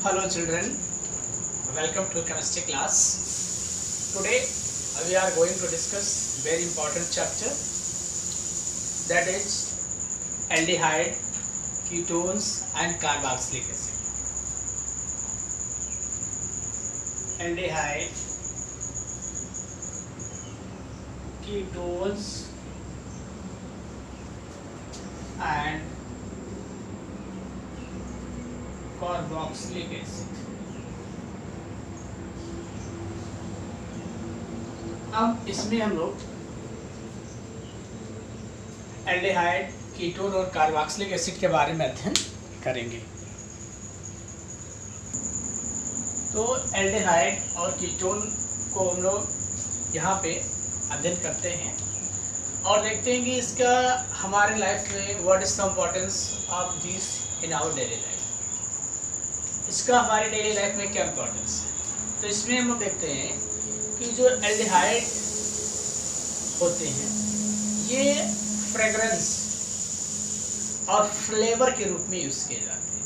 Hello children, welcome to chemistry class. Today we are going to discuss very important chapter, that is aldehyde, ketones and carboxylic acid. Aldehyde, ketones and carboxylic acid. अब इसमें हम लोग aldehyde, ketone और carboxylic acid के बारे में अध्ययन करेंगे। तो एल्डिहाइड और कीटोन को हम लोग यहाँ पे अध्ययन करते हैं और देखते हैं कि इसका हमारे लाइफ में what is the importance of this in our daily life. इसका हमारे डेली लाइफ में क्या इम्पोर्टेंस है। तो इसमें हम लोग देखते हैं कि जो एल्डिहाइड होते हैं ये फ्रेग्रेंस और फ्लेवर के रूप में यूज़ किए जाते हैं।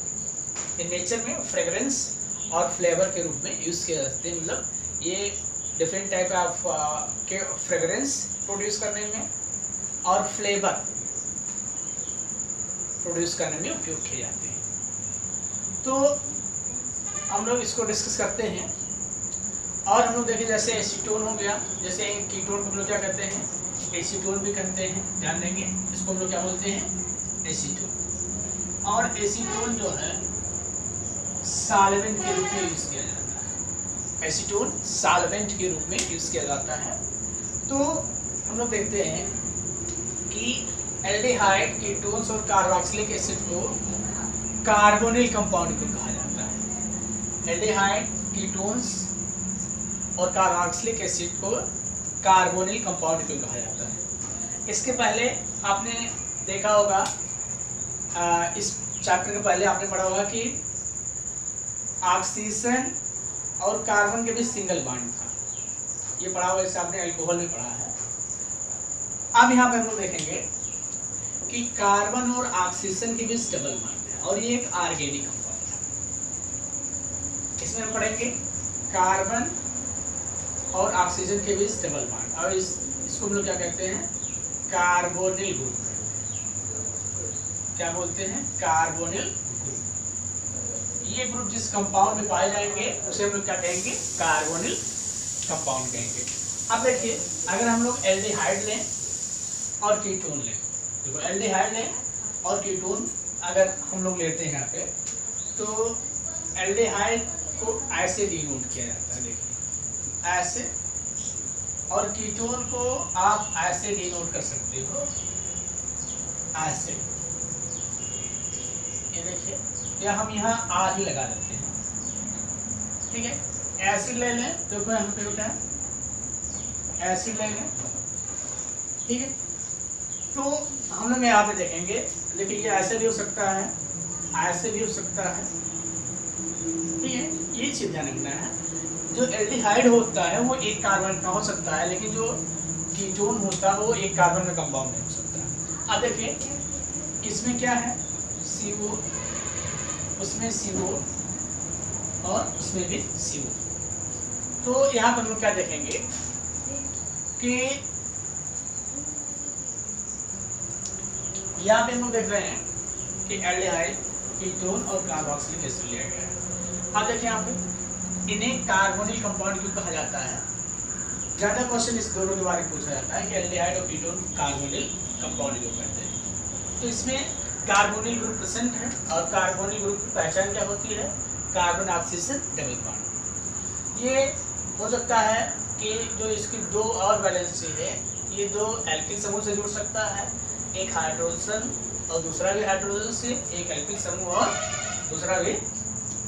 इन नेचर में फ्रेग्रेंस और फ्लेवर के रूप में यूज़ किए जाते हैं। मतलब ये डिफरेंट टाइप ऑफ के फ्रेग्रेंस प्रोड्यूस करने में और फ्लेवर प्रोड्यूस करने में उपयोग किए जाते हैं। तो हम लोग इसको डिस्कस करते हैं और हम लोग देखें जैसे एसीटोन हो गया, जैसे कीटोन को हम लोग क्या कहते हैं, एसीटोन भी कहते हैं। ध्यान देंगे इसको हम लोग क्या बोलते हैं, एसीटोन। और एसीटोन जो है सॉल्वेंट के रूप में यूज़ किया जाता है। एसीटोन सॉल्वेंट के रूप में यूज़ किया जाता है। तो हम लोग देखते हैं कि एल्डिहाइड, कीटोन्स और कार्बोक्सिलिक एसिड को कार्बोनिल कंपाउंड को कहा जाता है। एल्डिहाइड, कीटोन्स और कार्बोक्सिलिक एसिड को कार्बोनिल कंपाउंड क्यों कहा जाता है। इसके पहले आपने देखा होगा, इस चैप्टर के पहले आपने पढ़ा होगा कि ऑक्सीजन और कार्बन के बीच सिंगल बॉन्ड था। ये पढ़ा हुआ, जैसे आपने अल्कोहल में पढ़ा है। अब यहाँ पे हम लोग देखेंगे कि कार्बन और ऑक्सीजन के बीच डबल बॉन्ड है और ये एक ऑर्गेनिक कंपाउंड है। इसमें हम पढ़ेंगे कार्बन और ऑक्सीजन के बीच डबल बॉन्ड और इसको हम लोग क्या कहते हैं, कार्बोनिल ग्रुप। क्या बोलते हैं, कार्बोनिल ग्रुप। ये ग्रुप जिस कंपाउंड में पाए जाएंगे उसे हम लोग क्या कहेंगे, कार्बोनिल कंपाउंड कहेंगे। अब देखिए, अगर हम लोग एल्डिहाइड लें और कीटोन लें, देखो एल्डिहाइड लें और कीटोन अगर हम लोग लेते हैं यहाँ पे, तो एल्डिहाइड को ऐसे डिनोट किया जाता है, देखिए ऐसे, और कीटोन को आप ऐसे डिनोट कर सकते हो, ऐसे। ये देखिए, या हम यहाँ आर ही लगा देते हैं, ठीक है। एसिड ले लें तो यहाँ पे होता है एसिड ले लें, ठीक है। तो हम लोग यहाँ पे देखेंगे, देखिए ये ऐसे भी हो सकता है, ऐसे भी हो सकता है, ठीक है। ये चीज ध्यान रखना है, जो एल्डिहाइड होता है वो एक कार्बन का हो सकता है, लेकिन जो कीटोन होता है वो एक कार्बन का कंपाउंड नहीं हो सकता है। अब देखिए इसमें क्या है, CO, उसमें CO और उसमें भी CO। तो यहाँ पर हम लोग क्या देखेंगे कि यहाँ पे हम लोग देख रहे हैं कि एल्डिहाइड, कीटोन और कार्बोक्सिलिक एसिड लिया गया है। अब देखिए यहाँ पे इन्हें कार्बोनिल कंपाउंड क्यों कहा जाता है। ज़्यादा क्वेश्चन इस दोनों के बारे में पूछा जाता है कि एल्डिहाइड और कीटोन कार्बोनिल कंपाउंड क्यों कहते हैं। तो इसमें कार्बोनिल ग्रुप प्रेजेंट है और कार्बोनिल ग्रुप की पहचान क्या होती है, कार्बन ऑक्सीजन डबल बॉन्ड। ये हो सकता है कि जो इसकी दो और वैलेंसी है, ये दो एल्किल समूह से जुड़ सकता है, एक हाइड्रोजन और दूसरा भी हाइड्रोजन से, एक एल्किल समूह और दूसरा भी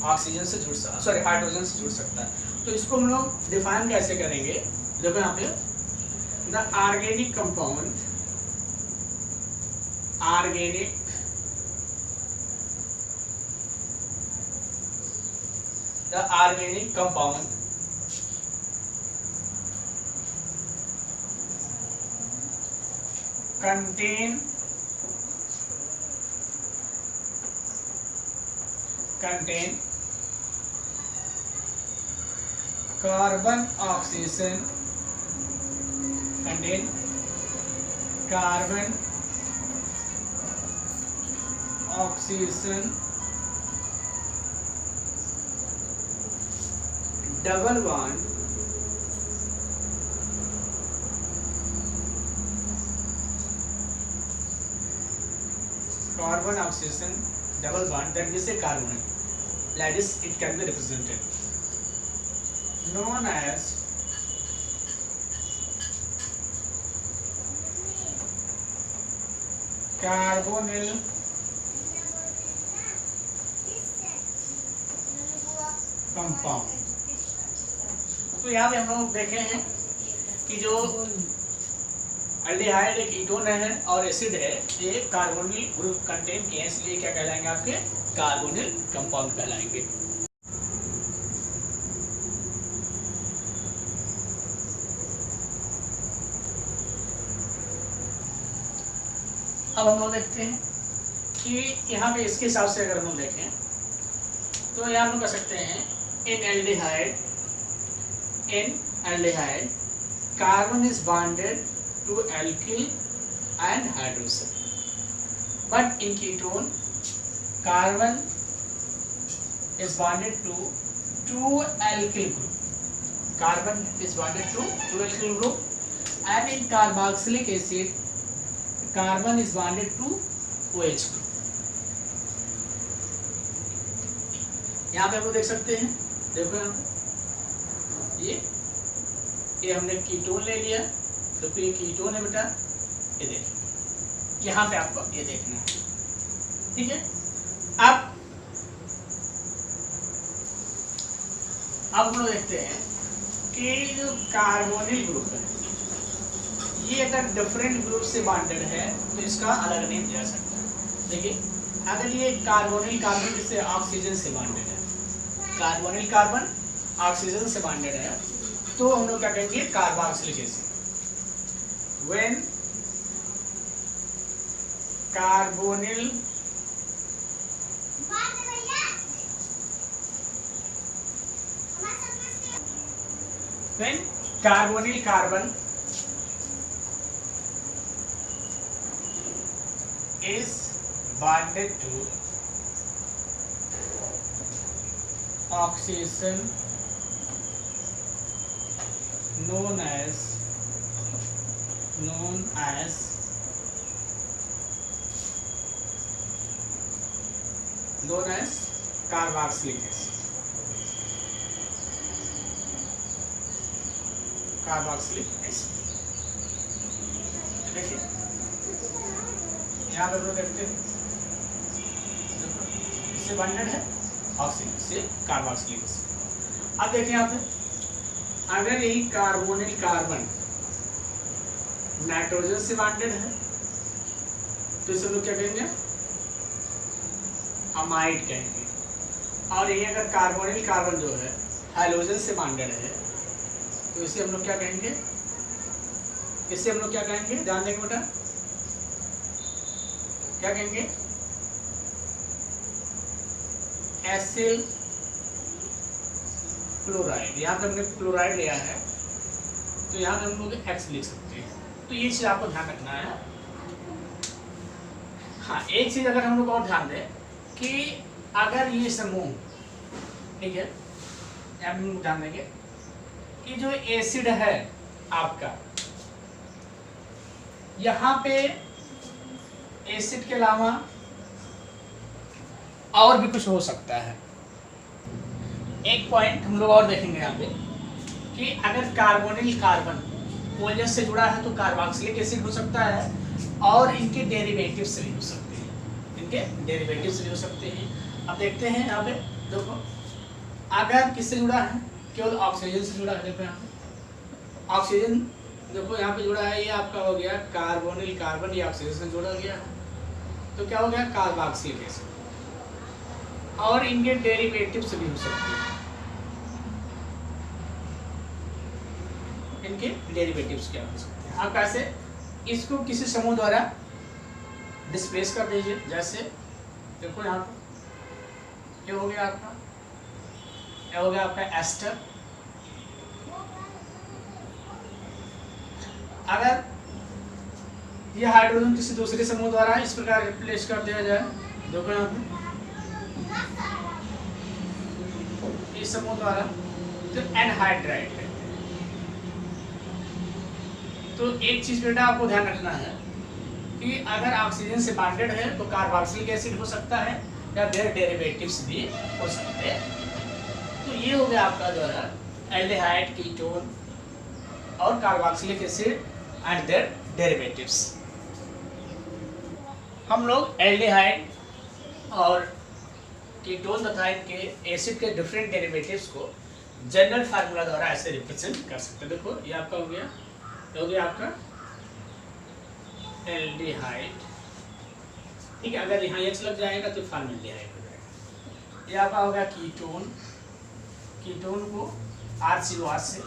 ऑक्सीजन से जुड़ सकता, सॉरी हाइड्रोजन से जुड़ सकता है। तो इसको हम लोग डिफाइन कैसे करेंगे, देखो यहाँ पे the organic compound, organic the organic compound contain contain carbon oxygen contain carbon oxygen double bond carbon oxygen double bond that is a carbon, like this it can be represented known as carbonyl compound. तो यहाँ पे हम लोग देखे हैं कि जो aldehyde एक कीटोन है और एसिड है, ये कार्बोनिल ग्रुप कंटेन किए हैं, इसलिए क्या कहलाएंगे आपके कार्बोनिल कंपाउंड कहलाएंगे। अब हम लोग देखते हैं कि यहाँ पे इसके हिसाब से अगर हम लोग देखें तो यहाँ हम लोग कह सकते हैं in aldehyde carbon is bonded to alkyl and hydrogen, but in ketone carbon is bonded to two alkyl group, carbon is bonded to two alkyl group, and in carboxylic acid carbon is bonded to OH group. यहाँ पे हम लोग देख सकते हैं, देखो यहाँ पे ये हमने कीटोन ले लिया, तो फिर ये कीटोन है बेटा, ये देखिए यहाँ पे आपको ये देखना है, ठीक है। अब हम लोग देखते हैं कि जो कार्बोनिल ग्रुप है ये अगर डिफरेंट ग्रुप से बॉन्डेड है तो इसका अलग नेम दिया सकता है। देखिए अगर ये कार्बोनिल कार्बन जिससे ऑक्सीजन से बॉन्डेड है, कार्बोनिल कार्बन ऑक्सीजन से बॉन्डेड है, तो हम लोग क्या कहेंगे carboxylic acid. When carbonyl carbon is bonded to oxygen known as carboxylic acid, देखिए यहाँ पे लोग देखते हैं इससे बॉन्डेड है ऑक्सीजन से कार्बोक्सिलिक एसिड। अब देखिए यहाँ पे अगर यही कार्बोनिल कार्बन नाइट्रोजन से बॉन्डेड है तो इसे लोग क्या कहेंगे अमाइड कहेंगे, और ये अगर कार्बोनिल कार्बन जो है हाइड्रोजन से बॉन्डेड है तो इसे हम लोग क्या कहेंगे, इसे हम लोग क्या कहेंगे, ध्यान देंगे बेटा, क्या कहेंगे एसिल क्लोराइड। यहाँ पे हमने क्लोराइड लिया है तो यहाँ पे हम लोग X लिख सकते हैं। तो ये चीज आपको ध्यान रखना है। हाँ, एक चीज अगर हम लोग और ध्यान दें कि अगर ये समूह, ठीक है, यहाँ पे ध्यान देंगे कि जो एसिड है आपका, यहाँ पे एसिड के अलावा और भी कुछ हो सकता है। एक पॉइंट हम लोग और देखेंगे यहाँ पे कि अगर कार्बोनिल कार्बन OH से जुड़ा है तो कार्बोक्सिलिक एसिड हो सकता है, और इनके डेरिवेटिव्स भी हो सकते हैं, अब देखते हैं यहाँ पे, देखो अगर किससे जुड़ा है, केवल ऑक्सीजन से जुड़ा है। देखो यहाँ पे ऑक्सीजन, देखो यहाँ पे जुड़ा है, ये आपका हो गया कार्बोनिल कार्बन, ये ऑक्सीजन से जुड़ा गया है तो क्या हो गया कार्बोक्सिलिक एसिड, और इनके डेरिवेटिव्स भी हो सकते हैं, इनके डेरिवेटिव्स क्या हो सकते हैं। आप कैसे इसको किसी समूह द्वारा डिस्प्लेस कर दीजिए, जैसे देखो यहाँ पे ये हो गया आपका, क्या हो गया आपका एस्टर, अगर ये हाइड्रोजन किसी दूसरे समूह द्वारा इस प्रकार रिप्लेस कर दिया जाए, देखो यहाँ पे इस समूह द्वारा, तो एनहाइड्राइड कहते हैं। तो एक चीज बेटा आपको ध्यान रखना है कि अगर ऑक्सीजन से बॉन्डेड है तो कार्बोक्सिलिक एसिड हो सकता है या देयर डेरिवेटिव्स भी हो सकते हैं। तो ये हो गया आपका जो है एल्डिहाइड, कीटोन और carboxylic acid and their derivatives. हम लोग एल्डिहाइड और कीटोन तथा इनके एसिड के डिफरेंट डेरिवेटिव्स को जनरल फार्मूला द्वारा ऐसे रिप्रेजेंट कर सकते हैं। देखो ये आपका हो गया आपका एल्डिहाइड, ठीक है। अगर यहाँ एच लग जाएगा तो फॉर्मल्डिहाइड हो जाएगा। ये आपका हो गया कीटोन, कीटोन को RCOR से।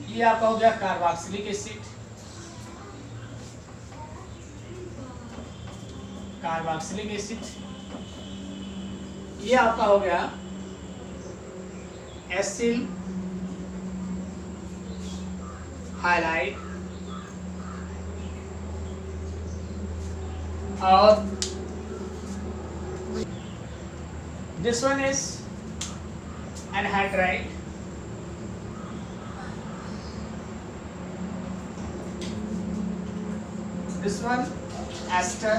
ये आपका हो गया कार्बोक्सिलिक एसिड, कार्बोक्सिलिक एसिड। ये आपका हो गया एसिल हाइलाइट और this one is anhydride, this one ester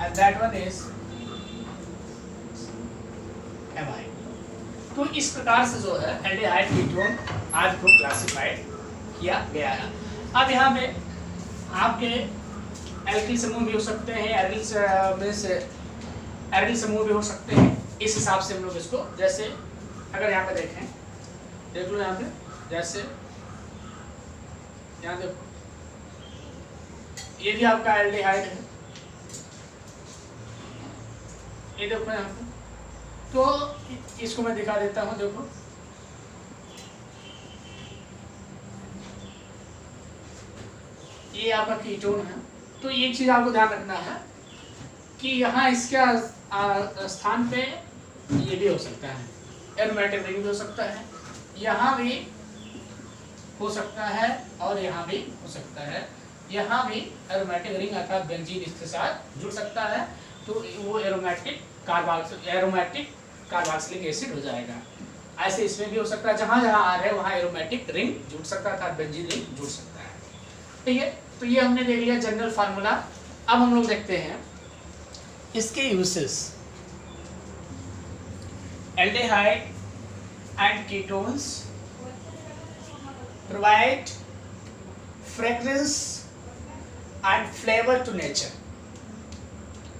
and that one is amide। तो इस प्रकार से जो है एल्डिहाइड, कीटोन आज को क्लासिफाइड किया गया है। अब यहाँ पे आपके एल्किल समूह भी हो सकते हैं, एल्डिल समूह भी हो सकते हैं। इस हिसाब से हम लोग इसको, जैसे अगर यहाँ पे देखें, देख लो यहाँ पे, जैसे यहाँ देखो ये भी आपका एल्डिहाइड है, ये देखो यहाँ पे। तो इसको मैं दिखा देता हूँ, देखो ये आपका कीटोन है। तो एक चीज आपको ध्यान रखना है कि यहाँ इसके स्थान पे ये भी हो सकता है, एरोमेटिक रिंग भी हो सकता है, यहाँ भी हो सकता है और यहाँ भी हो सकता है। यहाँ भी एरोमेटिक रिंग अर्थात बेंजीन इसके साथ जुड़ सकता है, तो वो एरोमेटिक कार्बोक्सिलिक एसिड हो जाएगा। ऐसे इसमें भी हो सकता है, जहाँ जहाँ आ रहे हैं वहाँ एरोमेटिक रिंग जुड़ सकता है अर्थात बेंजीन रिंग जुड़ सकता है, ठीक है। तो ये हमने देख लिया जनरल फार्मूला। अब हम लोग देखते हैं इसके uses. Aldehyde and ketones provide fragrance and flavour to nature.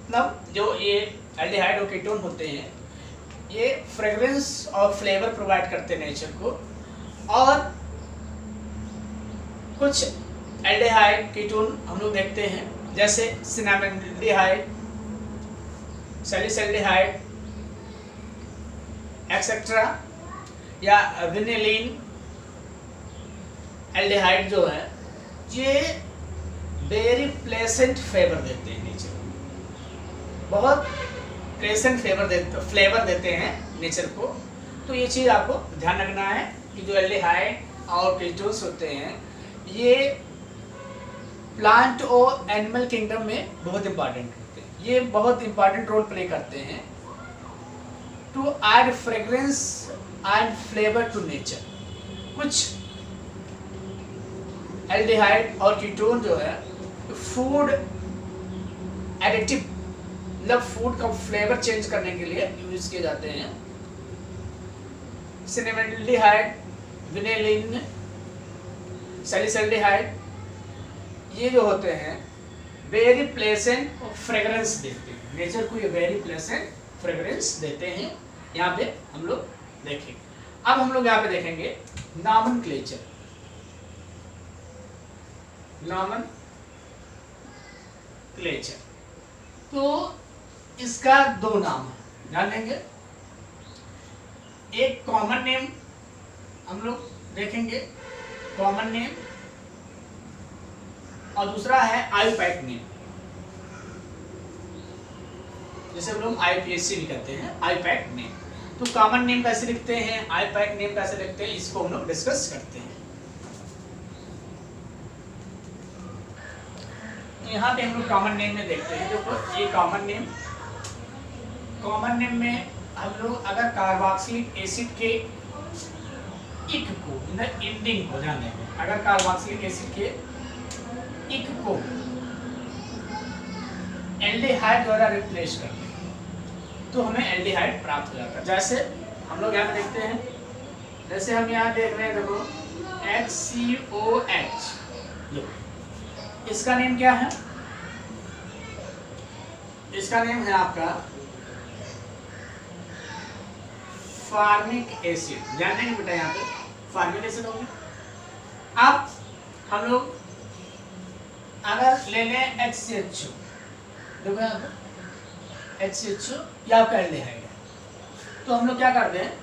मतलब जो ये एल्डिहाइड और कीटोन होते हैं ये फ्रेग्रेंस और फ्लेवर प्रोवाइड करते हैं नेचर को। और कुछ एल्डिहाइड कीटोन हम लोग देखते हैं जैसे सिनामिडाइड, सैलिसल्डिहाइड एक्सेट्रा, या विनिलीन एल्डिहाइड जो है ये वेरी प्लेसेंट फ्लेवर देते हैं नेचर, बहुत प्लेसेंट फ्लेवर देते हैं नेचर को। तो ये चीज़ आपको ध्यान रखना है कि जो एल्डिहाइड और कीटोन्स होते हैं ये प्लांट और एनिमल किंगडम में बहुत इंपॉर्टेंट होते हैं, ये बहुत इंपॉर्टेंट रोल प्ले करते हैं to add fragrance and flavour to nature. कुछ एल्डिहाइड और कीटोन जो है फूड एडिटिव, मतलब फूड का फ्लेवर चेंज करने के लिए यूज किए जाते हैं। सिनेमाल्डिहाइड, विनिलीन, सैलिसल्डिहाइड ये जो होते हैं वेरी प्लेसेंट फ्रेग्रेंस देते हैं नेचर को, ये वेरी प्लेसेंट फ्रेग्रेंस देते हैं। यहाँ पे हम लोग देखेंगे। अब हम लोग यहाँ पे देखेंगे नॉमेनक्लेचर। नॉमेनक्लेचर तो इसका दो नाम है, ध्यान देंगे। एक कॉमन नेम हम लोग देखेंगे, कॉमन नेम, और दूसरा है आईयूपैक नेम, जैसे हम लोग IUPAC भी कहते हैं, आईयूपैक नेम। तो कॉमन नेम कैसे लिखते हैं, आईयूपैक नेम कैसे लिखते हैं, इसको हम लोग डिस्कस करते हैं। यहाँ पे हम लोग कॉमन नेम में देखते हैं। देखो ये कॉमन नेम में हम लोग अगर कार्बोक्सिलिक एसिड के इक को एंडिंग को ध्यान देंगे, अगर कार्बोक्सिलिक एसिड के इक को एल्डिहाइड द्वारा रिप्लेस कर दें तो हमें एल्डिहाइड प्राप्त हो जाता है। जैसे हम लोग यहाँ पे देखते हैं, जैसे हम यहाँ देख रहे हैं, देखो HCOH, इसका नेम क्या है? इसका नेम है आपका फार्मिक एसिड। ध्यान देंगे बेटा, यहाँ पे फार्मिक एसिड होगा। अब हम लोग अगर ले लें HCHO, देखो यहाँ पे HCHO या आपका एल्डिहाइड है, तो हम लोग क्या करते हैं,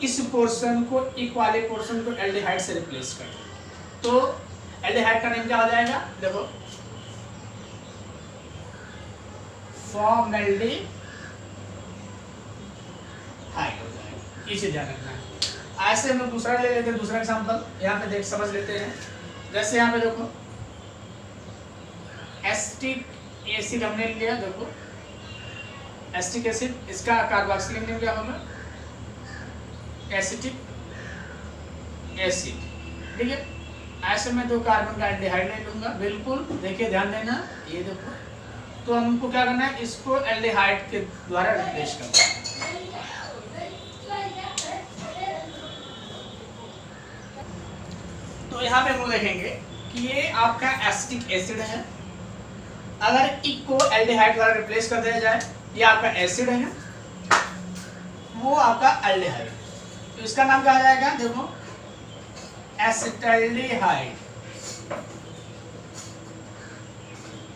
इस पोर्शन को, इक वाले पोर्शन को एल्डिहाइड से रिप्लेस करते हैं। तो एल्डिहाइड का नेम क्या हो जाएगा? देखो फॉर्मेल्डिहाइड हो जाएगा। इसे ध्यान रखना है। ऐसे हम लोग दूसरा ले लेते हैं, दूसरा एग्जांपल यहाँ पे देख समझ लेते हैं। जैसे यहाँ पे देखो एसिटिक एसिड हमने लिया, देखो एसिटिक एसिड, इसका कार्बोक्सिलिक नेम क्या होगा? Acetic acid. ठीक है, ऐसे में दो कार्बन का एल्डिहाइड ले लूंगा, बिल्कुल देखिए ध्यान देना, ये देखो। तो हमको क्या करना है, इसको एल्डिहाइड के द्वारा रिप्लेस करना है। तो यहाँ पे हम लोग देखेंगे कि ये आपका एसिटिक एसिड है। अगर इक को एल्डिहाइड द्वारा रिप्लेस कर दिया जाए, ये आपका एसिड है, वो आपका एल्डिहाइड, तो इसका नाम क्या आ जाएगा? देखो एसिटाल्डिहाइड।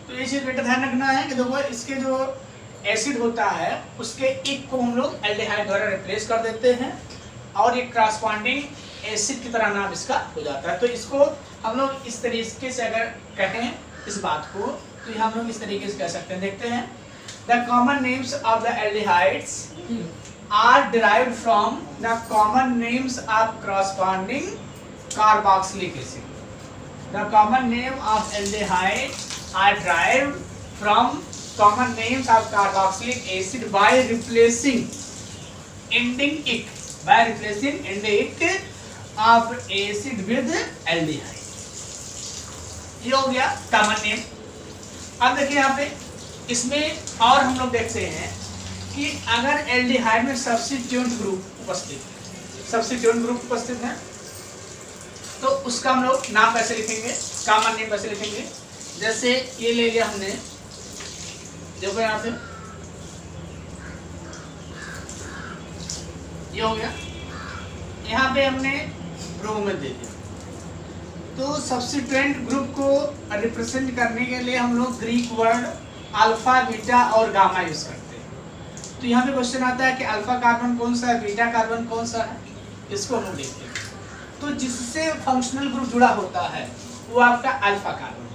तो ये चीज बेटा ध्यान रखना है कि देखो इसके जो एसिड होता है उसके इक को हम लोग एल्डिहाइड द्वारा रिप्लेस कर देते हैं और ये क्रॉसपॉन्डिंग एसिड की तरह नाम इसका हो जाता है। तो इसको हम लोग इस तरीके से अगर कहें इस बात को, तो हम लोग इस तरीके से कह सकते हैं। देखते हैं, the common names of the aldehydes are derived from the common names of corresponding carboxylic acid. The common name of aldehyde are derived from common names of carboxylic acid by replacing ending it of acid with aldehyde. ये हो गया common name. अब देखिए यहाँ पे इसमें और हम लोग देखते हैं कि अगर एल्डिहाइड में सब्स्टिट्यूएंट ग्रुप उपस्थित है तो उसका हम लोग नाम कैसे लिखेंगे, कॉमन नेम कैसे लिखेंगे? जैसे ये ले लिया हमने, देखो यहाँ पे ये हो गया, यहाँ पे हमने ब्रोमोमेथ दे दिया। तो सब्स्टिट्यूएंट ग्रुप को रिप्रेजेंट करने के लिए हम लोग ग्रीक वर्ड अल्फा, बीटा और गामा यूज करते हैं। तो यहाँ पे क्वेश्चन आता है कि अल्फा कार्बन कौन सा है, बीटा कार्बन कौन सा है, इसको हम देखते हैं। तो जिससे फंक्शनल ग्रुप जुड़ा होता है वो आपका अल्फा कार्बन।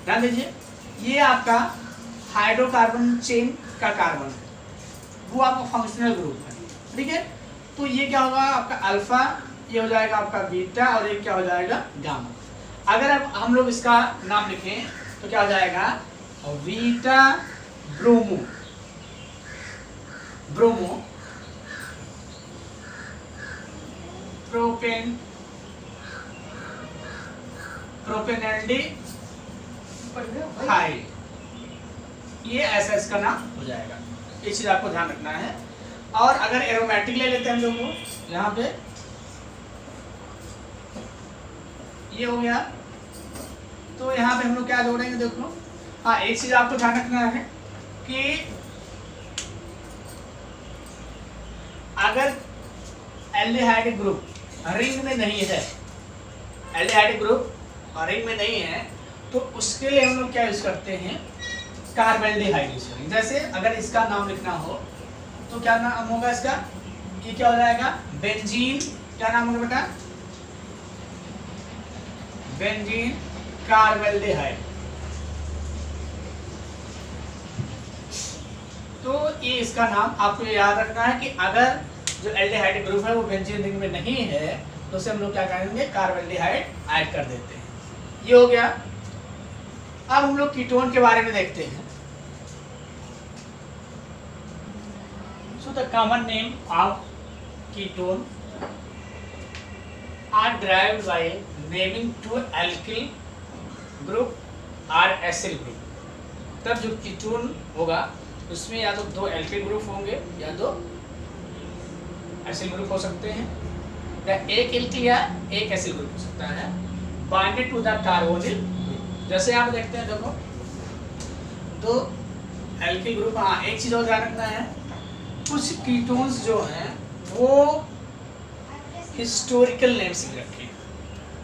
ध्यान दीजिए, ये आपका हाइड्रोकार्बन चेन का कार्बन है, वो आपका फंक्शनल ग्रुप है। ठीक है, तो ये क्या होगा आपका अल्फा, ये हो जाएगा आपका बीटा और ये क्या हो जाएगा गामा। अगर अब हम लोग इसका नाम लिखें तो क्या हो जाएगा, बीटा ब्रोमो, प्रोपेनल्डिहाइड, ये ऐसा इसका नाम हो जाएगा। ये चीज आपको ध्यान रखना है। और अगर एरोमेटिक ले लेते हैं हम लोग को, यहाँ पे ये हो गया, तो यहाँ पे हम लोग क्या जोड़ेंगे, देखो हाँ एक चीज आपको ध्यान रखना है कि अगर एल्डिहाइड ग्रुप रिंग में नहीं है, एल्डिहाइड ग्रुप रिंग में नहीं है, तो उसके लिए हम लोग क्या यूज करते हैं, कार्बेल्डिहाइड यूज करेंगे। जैसे अगर इसका नाम लिखना हो तो क्या नाम होगा इसका, ये क्या हो जाएगा, बेंजीन, क्या नाम होगा बेटा, बेंजीन कार्बेल्डिहाइड। तो ये इसका नाम आपको याद रखना है कि अगर जो एल्डिहाइड ग्रुप है वो बेंजीन रिंग में नहीं है तो उसे हम लोग क्या करेंगे, कार्बेल्डिहाइड ऐड कर देते हैं। ये हो गया। अब हम लोग कीटोन के बारे में देखते हैं। So the common name of ketone are derived by naming two alkyl group or acyl group। तब जो कीटोन होगा उसमें या तो दो एल्किल ग्रुप होंगे या दो एसिल ग्रुप हो सकते हैं, या एक एल्किल या एक एसिल ग्रुप हो सकता है binded to the carbonyl group. जैसे आप देखते हैं, देखो दो एल्किल ग्रुप। हाँ, एक चीज और ध्यान रखना है, कुछ कीटोन्स जो हैं वो हिस्टोरिकल नेम से रखे।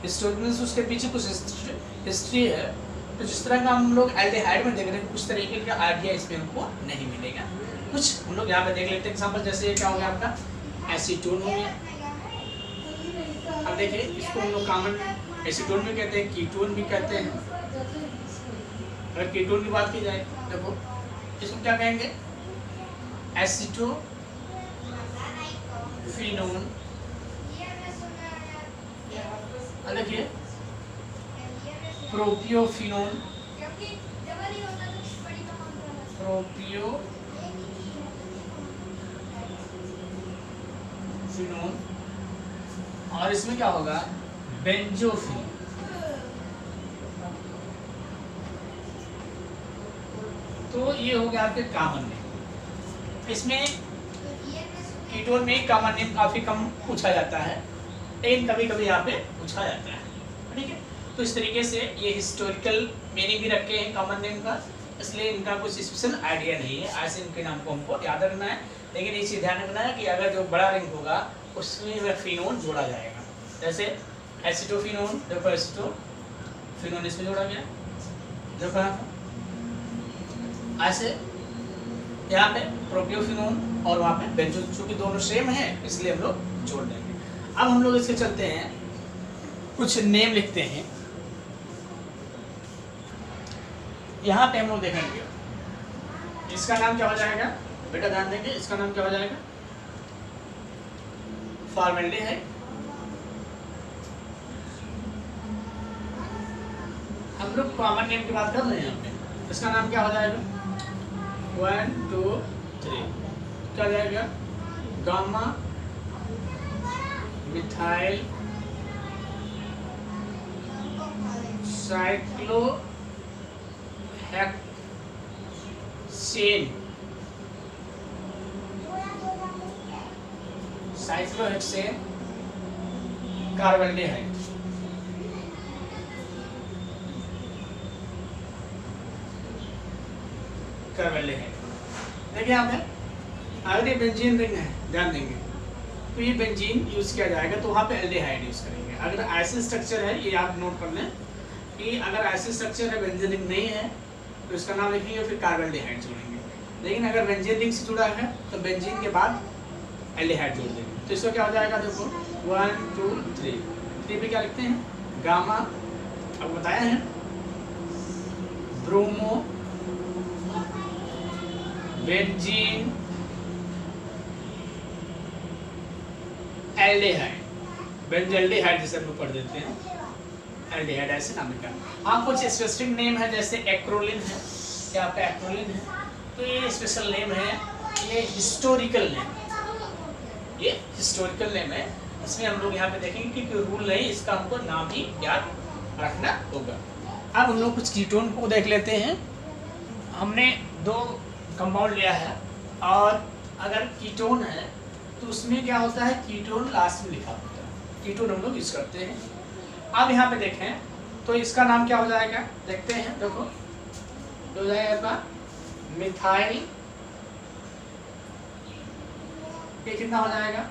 हिस्टोरिकल उसके पीछे कुछ हिस्ट्री है, तो जिस तरह का हम लोग एल्डिहाइड में देख रहे हैं, कुछ तरीके का आइडिया इसमें हमको नहीं मिलेगा। कुछ हम लोग यहाँ पे देख लेते हैं एग्जांपल। जैसे ये क्या हो गया आपका एसीटोन हो गया। अब देखिए इसको हम लोग कॉमन एसीटोन भी कहते हैं, कीटोन भी कहते हैं। अगर कीटोन की बात की जाए, देखो इसको क्या कहेंगे, एसीटो फिनोन। देखिए प्रोपियोफिनोन, प्रोपियोफिनोन, और इसमें क्या होगा बेंजोफिन। तो ये हो गया आपके कॉमन नेम। इसमें कीटोन में कॉमन नेम काफी कम पूछा जाता है, लेकिन कभी कभी यहाँ पे पूछा जाता है, ठीक है। तो इस तरीके से ये हिस्टोरिकल मीनिंग भी रखे हैं कॉमन नेम का, इसलिए इनका कुछ स्पेशल आइडिया नहीं है। ऐसे इनके नाम को हमको याद रखना है, लेकिन ये चीज़ ध्यान रखना है कि अगर जो बड़ा रिंग होगा उसमें वह फिनोन जोड़ा जाएगा। जैसे एसिटोफिनोन, देखो एसिटोफिनोन इसमें जोड़ा गया, देखो ऐसे यहाँ पे प्रोपियोफिनोन और वहाँ पे बेंजो, चूँकि दोनों सेम है इसलिए हम लोग जोड़ देंगे। अब हम लोग इसके चलते हैं, कुछ नेम लिखते हैं। यहाँ पे हम लोग देखेंगे इसका नाम क्या हो जाएगा, बेटा ध्यान देंगे, इसका नाम क्या हो जाएगा फॉर्मेल्डिहाइड। हम लोग कॉमन नेम की बात कर रहे हैं यहाँ पे, इसका नाम क्या हो जाएगा 1 2 3 क्या हो जाएगा गामा मिथाइल साइक्लोहेक्सेन कार्बोल्डिहाइड। देखिए यहाँ पे अगर ये बेंजीन रिंग है, ध्यान देंगे तो ये बेंजीन यूज किया जाएगा, तो वहाँ पे एल्डिहाइड यूज करेंगे। अगर ऐसे स्ट्रक्चर है, ये आप नोट कर लें कि अगर ऐसे स्ट्रक्चर है, बेंजीन रिंग नहीं है, तो इसका नाम लिखेंगे, फिर कार्बोल्डिहाइड जोड़ेंगे। लेकिन अगर बेंजीन रिंग से जुड़ा है तो बेंजीन के बाद एल्डिहाइड जोड़ देंगे। तो इसका क्या हो जाएगा, देखो 1 2 3 3 पे क्या लिखते हैं गामा, अब बताया है ब्रोमो बेंजीन एल्डिहाइड, बेंजल्डिहाइड जिसे हम लोग पढ़ देते हैं, एल्डिहाइड ऐसे नाम का। हाँ, कुछ स्पेसिफिक नेम है, जैसे एक्रोलिन है, क्या आपका एक्रोलिन है, तो ये स्पेशल नेम है, ये हिस्टोरिकल नेम, ये हिस्टोरिकल नेम है। इसमें हम लोग यहाँ पे देखेंगे कि कोई रूल नहीं, इसका हमको नाम ही याद रखना होगा। अब हम लोग कुछ कीटोन को देख लेते हैं। हमने 2 कंपाउंड लिया है, और अगर कीटोन है तो उसमें क्या होता है, कीटोन लास्ट में लिखा होता है, कीटोन हम लोग यूज करते हैं। अब यहाँ पे देखें तो इसका नाम क्या हो जाएगा, देखते हैं, देखो हो जाएगा मिथाइल, ये कितना हो जाएगा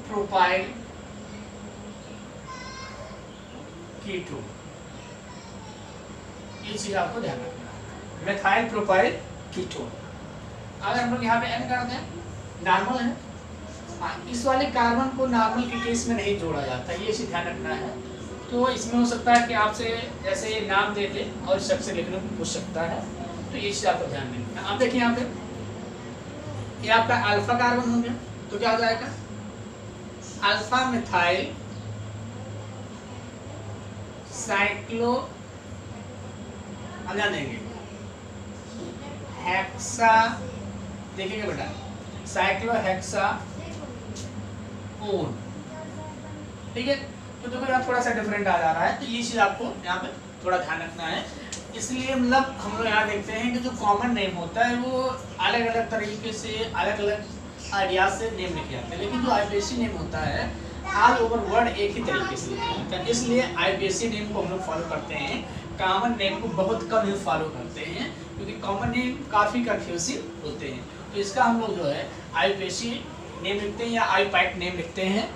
प्रोपाइल कीटोन। ये चीज आपको ध्यान रखना है, मिथाइल प्रोपाइल कीटोन। अगर हम लोग यहाँ पे एन करते हैं, नॉर्मल है, इस वाले कार्बन को नॉर्मल के केस में नहीं जोड़ा जाता, ये चीज ध्यान रखना है। तो इसमें हो सकता है कि आपसे जैसे ये नाम दे दे और स्ट्रक्चर लिखने को पूछ सकता है, तो ये चीज आपको ध्यान देना है। आप देखिए यहाँ पे ये आपका अल्फा कार्बन हो गया, तो क्या हो जाएगा अल्फा मिथाइल हम ध्यान देंगे हेक्सा, देखेंगे बेटा साइक्लोहेक्साओन, ठीक है। तो देखो यहाँ थोड़ा सा डिफरेंट आ जा रहा है, तो ये चीज आपको यहाँ पे थोड़ा ध्यान रखना है। इसलिए मतलब हम लोग यहाँ देखते हैं कि जो कॉमन नेम होता है वो अलग अलग तरीके से अलग अलग आइडिया से नेम लिखे जाते हैं, लेकिन जो आईपीएससी नेम होता है ऑल ओवर वर्ल्ड एक ही तरीके से लिखा जाता है। इसलिए आईपीएससी नेम को हम लोग फॉलो करते हैं, कॉमन नेम को बहुत कम ही फॉलो करते हैं, क्योंकि कॉमन नेम काफ़ी कंफ्यूजिंग होते हैं। तो इसका हम लोग जो है आईपीएससी नेम लिखते हैं या आईपैक नेम लिखते हैं।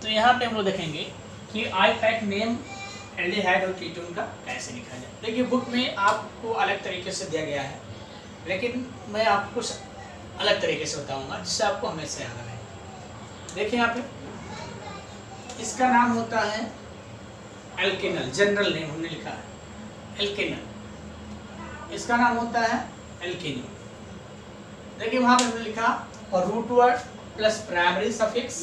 तो यहाँ पे हम लोग देखेंगे कि आईपैक नेम एल्डिहाइड और कीटोन का कैसे लिखा जाए। देखिए बुक में आपको अलग तरीके से दिया गया है, लेकिन मैं आपको कुछ अलग तरीके से बताऊंगा जिससे आपको हमेशा याद रहे। देखिए यहाँ पे इसका नाम होता है एल्केनल, जनरल नेम हमने लिखा है एल्केनल, इसका नाम होता है एल्केनी। देखिए वहां पर हमने लिखा और root word plus primary suffix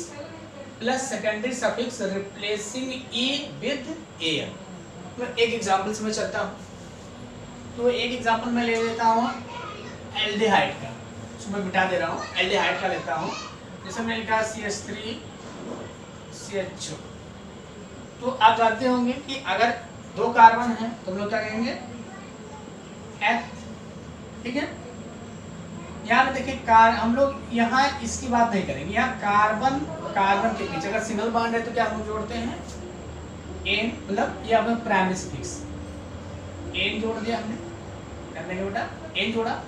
plus secondary suffix replacing e with air. मैं एक एग्जांपल से मैं चलता हूँ, तो एक एग्जांपल मैं ले लेता हूँ एल्डिहाइड का, तो मैं मिटा दे रहा हूँ, एल्डिहाइड का लेता हूँ। जैसे मैंने लिखा CH3CHO, तो आप जानते होंगे कि अगर दो कार्बन है तो हम लोग क्या कहेंगे एथ, ठीक है। यहाँ पे देखिए हम लोग यहाँ इसकी बात नहीं करेंगे, यहाँ कार्बन कार्बन के बीच अगर सिंगल बॉन्ड है तो क्या हम जोड़ते हैं एन, मतलब ये हमें प्राइमरी सफिक्स एन जोड़ दिया हमने, करने के बेटा एन जोड़ा।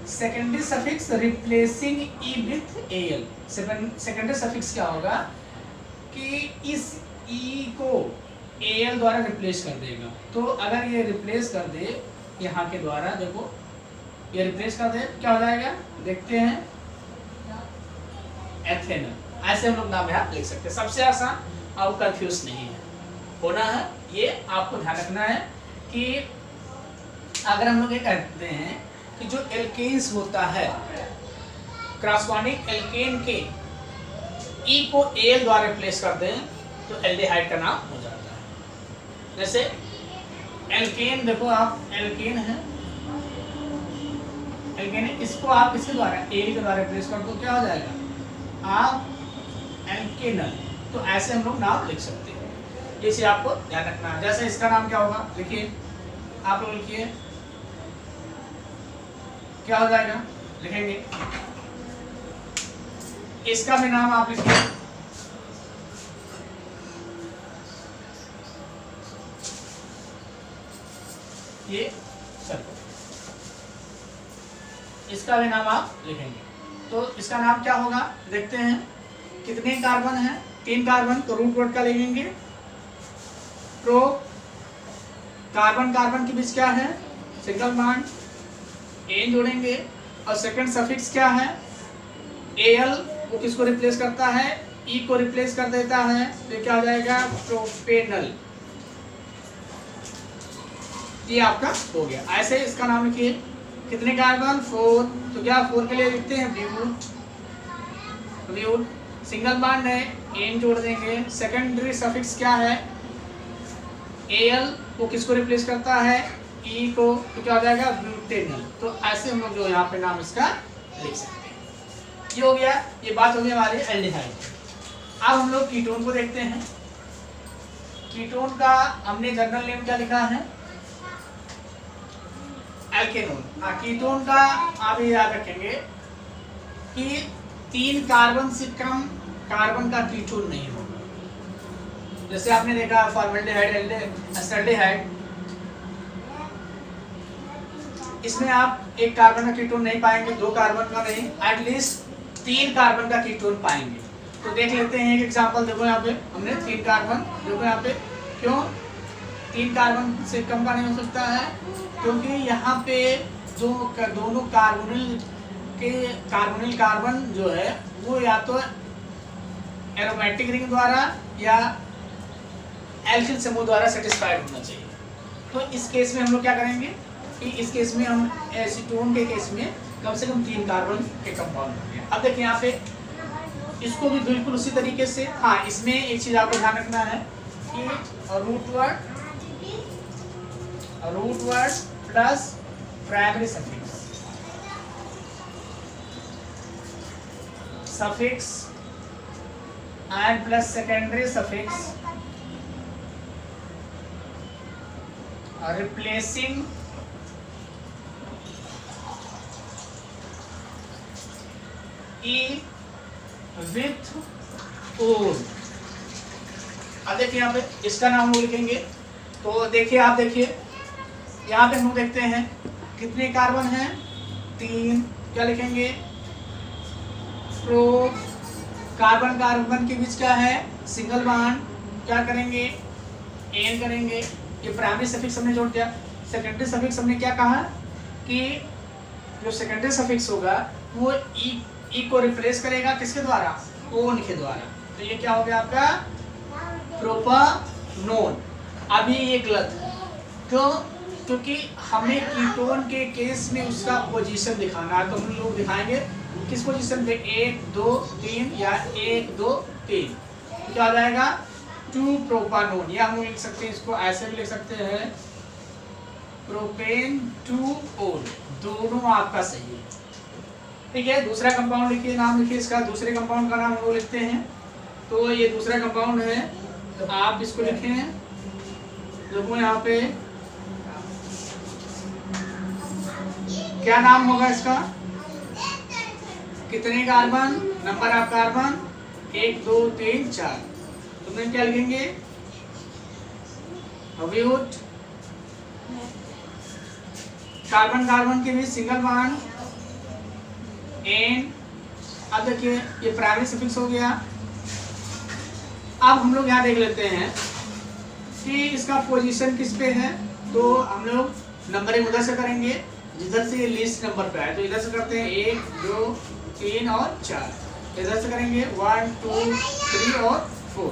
Secondary suffix replacing e with L. Secondary suffix क्या होगा कि इस ई को एल द्वारा रिप्लेस कर देगा। तो अगर ये रिप्लेस कर दे यहाँ के द्वारा, देखो ये रिप्लेस कर दे, क्या हो जाएगा देखते हैं एथेनल। ऐसे हम लोग नाम यहाँ लिख सकते हैं, सबसे आसान, आप कंफ्यूज नहीं है होना है। ये आपको ध्यान रखना है कि अगर हम लोग ये कहते हैं कि जो एल्केन्स होता है क्रॉसबॉन्डिंग एल्केन के ई को एल द्वारा रिप्लेस कर दें तो एल्डिहाइड का नाम हो जाता है। जैसे एल्केन, देखो आप एल्केन है, एल्केन इसको आप इसके द्वारा एल के द्वारा रिप्लेस कर दो, क्या हो जाएगा आप एल्केनल। तो ऐसे हम लोग नाम लिख सकते हैं, ये चीज आपको ध्यान रखना है। जैसे इसका नाम क्या होगा, लिखिए आप लोग लिखिए, क्या हो जाएगा लिखेंगे, इसका भी नाम आप लिखिए ये सर्कल, इसका भी नाम आप लिखेंगे। तो इसका नाम क्या होगा देखते हैं, कितने कार्बन है 3 कार्बन, तो रूट वर्ड का लिखेंगे प्रो, कार्बन कार्बन के बीच क्या है सिंगल बॉन्ड, एन जोड़ेंगे और सेकंड सफिक्स क्या है एल, वो किसको रिप्लेस करता है ई को रिप्लेस कर देता है, तो क्या हो जाएगा प्रोपेनल। ये आपका हो गया। ऐसे इसका नाम लिखिए, कितने कार्बन 4, तो क्या 4 के लिए लिखते हैं ब्यूट, ब्यूट सिंगल बॉन्ड है एन जोड़ देंगे, सेकेंडरी सफिक्स क्या है एल, वो किसको रिप्लेस करता है ई को, तो क्या हो जाएगा ब्यूटेनल। तो ऐसे हम लोग जो यहाँ पे नाम इसका लिख सकते हैं। ये हो गया, ये बात हो गई हमारी एल्डिहाइड। अब हम लोग कीटोन को देखते हैं। कीटोन का हमने जनरल नेम क्या लिखा है एल्केनोन। कीटोन का आप ये याद रखेंगे कि 3 कार्बन से कम कार्बन का कीटोन नहीं होगा। जैसे आपने देखा फॉर्मेल्डिहाइड, एल्डिहाइड, इसमें आप 1 कार्बन का कीटोन नहीं पाएंगे, 2 कार्बन का नहीं, एटलीस्ट 3 कार्बन का कीटोन पाएंगे। तो देख लेते हैं एक एग्जांपल। देखो यहाँ पे हमने 3 कार्बन, देखो यहाँ पे क्यों 3 कार्बन से कम का नहीं हो सकता है, क्योंकि यहाँ पे जो दोनों कार्बोनिल कार्बन जो है वो या तो एरोमेटिक रिंग द्वारा या एल्किल समूह द्वारा सेटिस्फाइड होना चाहिए। तो इस केस में हम लोग क्या करेंगे कि इस केस में हम एसीटोन के केस में कम से कम 3 कार्बन के कंपाउंड होंगे। अब देखिए यहाँ पे इसको भी बिल्कुल उसी तरीके से, हाँ इसमें एक चीज़ आपको ध्यान रखना है root word plus primary suffix and plus secondary suffix replacing e with one. अब देखिए यहाँ पे इसका नाम हम लिखेंगे। तो देखिए आप देखिए यहाँ पे हम देखते हैं कितने कार्बन हैं, 3। क्या लिखेंगे, प्रो कार्बन कार्बन के बीच क्या है, सिंगल बॉन्ड। क्या करेंगे, एन करेंगे। ये प्राइमरी सफिक्स हमने जोड़ दिया। सेकेंडरी सफिक्स हमने क्या कहा कि जो सेकेंडरी सफिक्स होगा वो ई को रिप्लेस करेगा किसके द्वारा, ओन के द्वारा। तो ये क्या हो गया आपका प्रोपानोन। अभी ये गलत है, क्यों, क्योंकि हमें कीटोन के केस में उसका पोजीशन दिखाना है। तो हम लोग दिखाएंगे किस पोजीशन पे, 1 2 3 या 1 2 3। क्या आ जाएगा 2 प्रोपानोन। या हम लिख सकते हैं इसको ऐसे भी लिख सकते हैं प्रोपेन 2 ओन। दोनों आपका सही है, ठीक है। दूसरा कंपाउंड लिखिए, नाम लिखिए इसका। दूसरे कंपाउंड का नाम वो लिखते हैं। तो ये दूसरा कंपाउंड है, तो आप इसको लिखें। देखो यहाँ पे क्या नाम होगा इसका, कितने कार्बन, नंबर ऑफ कार्बन 1 2 3 4। तुमने क्या लिखेंगे, ब्यूट कार्बन कार्बन के बीच सिंगल बॉन्ड एन। अब देखिए ये प्राइमरी सफिक्स हो गया। अब हम लोग यहाँ देख लेते हैं कि इसका पोजीशन किस पे है। तो हम लोग नंबरिंग उधर से करेंगे जिधर से ये लिस्ट नंबर पे है। तो इधर से करते हैं 1 2 3 और 4। इधर से करेंगे 1 2 3 और 4।